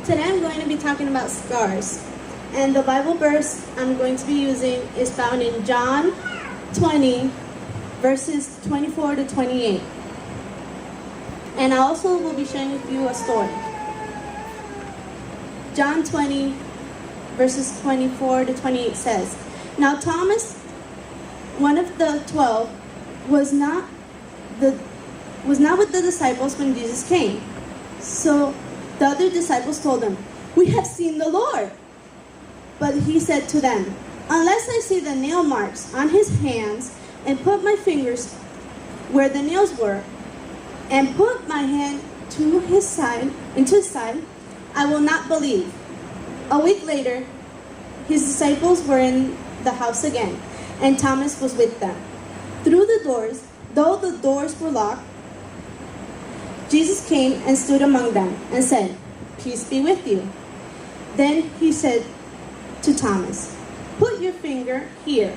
Today I'm going to be talking about scars. And the Bible verse I'm going to be using is found in John 20, verses 24 to 28. And I also will be sharing with you a story. John 20, verses 24 to 28 says, "Now Thomas, one of the 12, was not with the disciples when Jesus came. So the other disciples told him, 'We have seen the Lord.' But he said to them, 'Unless I see the nail marks on his hands and put my fingers where the nails were and put my hand into his side, I will not believe.' A week later, his disciples were in the house again, and Thomas was with them. Though the doors were locked, Jesus came and stood among them and said, 'Peace be with you.' Then he said to Thomas, 'Put your finger here.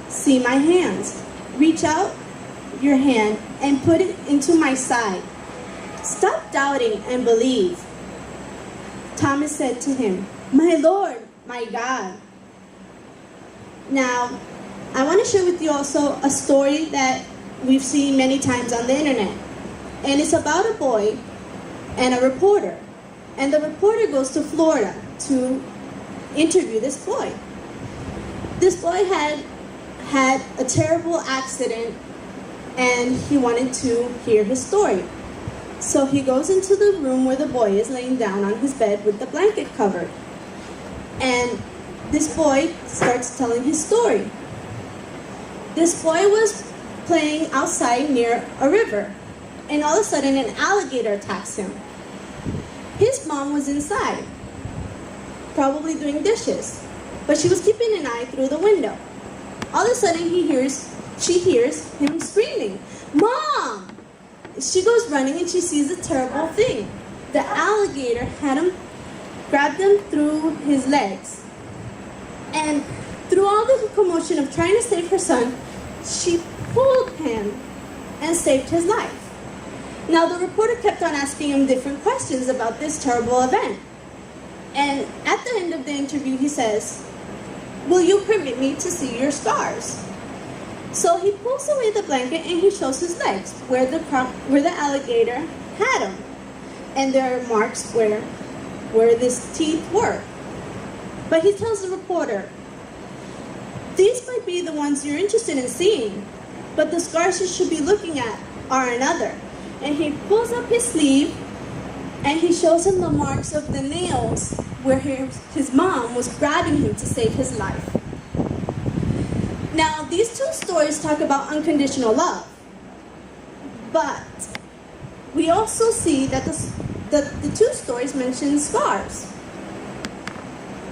See my hands. Reach out your hand and put it into my side. Stop doubting and believe.' Thomas said to him, 'My Lord, my God.'" Now, I want to share with you also a story that we've seen many times on the internet. And it's about a boy and a reporter. And the reporter goes to Florida to interview this boy. This boy had a terrible accident and he wanted to hear his story. So he goes into the room where the boy is laying down on his bed with the blanket covered. And this boy starts telling his story. This boy was playing outside near a river, and all of a sudden an alligator attacks him. His mom was inside, probably doing dishes, but she was keeping an eye through the window. All of a sudden she hears him screaming, "Mom!" She goes running and she sees a terrible thing. The alligator grabbed him through his legs. And through all the commotion of trying to save her son, she pulled him and saved his life. Now the reporter kept on asking him different questions about this terrible event. And at the end of the interview he says, "Will you permit me to see your scars?" So he pulls away the blanket and he shows his legs where the alligator had him. And there are marks where his teeth were. But he tells the reporter, "These might be the ones you're interested in seeing, but the scars you should be looking at are another." And he pulls up his sleeve and he shows him the marks of the nails where his mom was grabbing him to save his life. Now, these two stories talk about unconditional love. But we also see that the two stories mention scars.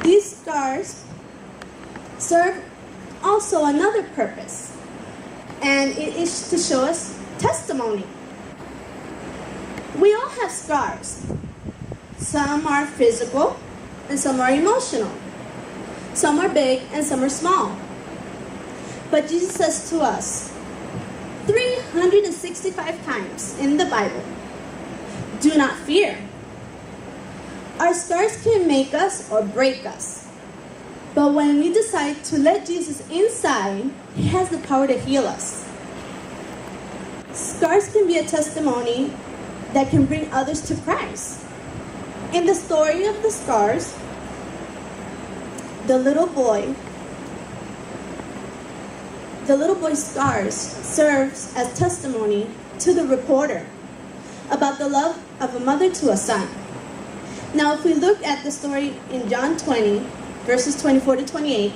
These scars serve also another purpose, and it is to show us testimony. We all have scars. Some are physical and some are emotional. Some are big and some are small. But Jesus says to us 365 times in the Bible, "Do not fear." Our scars can make us or break us. But when we decide to let Jesus inside, He has the power to heal us. Scars can be a testimony that can bring others to Christ. In the story of the scars, the little boy's scars serves as testimony to the reporter about the love of a mother to a son. Now, if we look at the story in John 20, verses 24 to 28,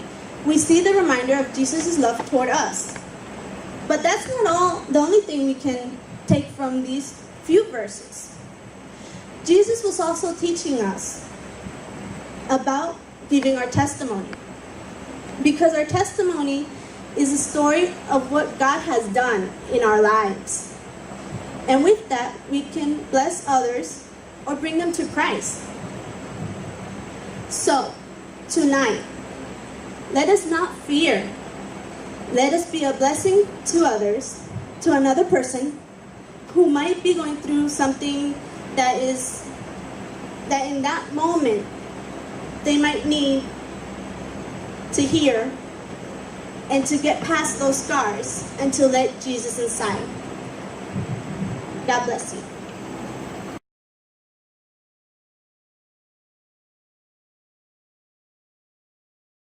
we see the reminder of Jesus' love toward us. But that's not the only thing we can take from these few verses. Jesus was also teaching us about giving our testimony, because our testimony is a story of what God has done in our lives. And with that, we can bless others or bring them to Christ. So, tonight, let us not fear. Let us be a blessing to others, to another person who might be going through something that is that in that moment they might need to hear and to get past those scars and to let Jesus inside. God bless you.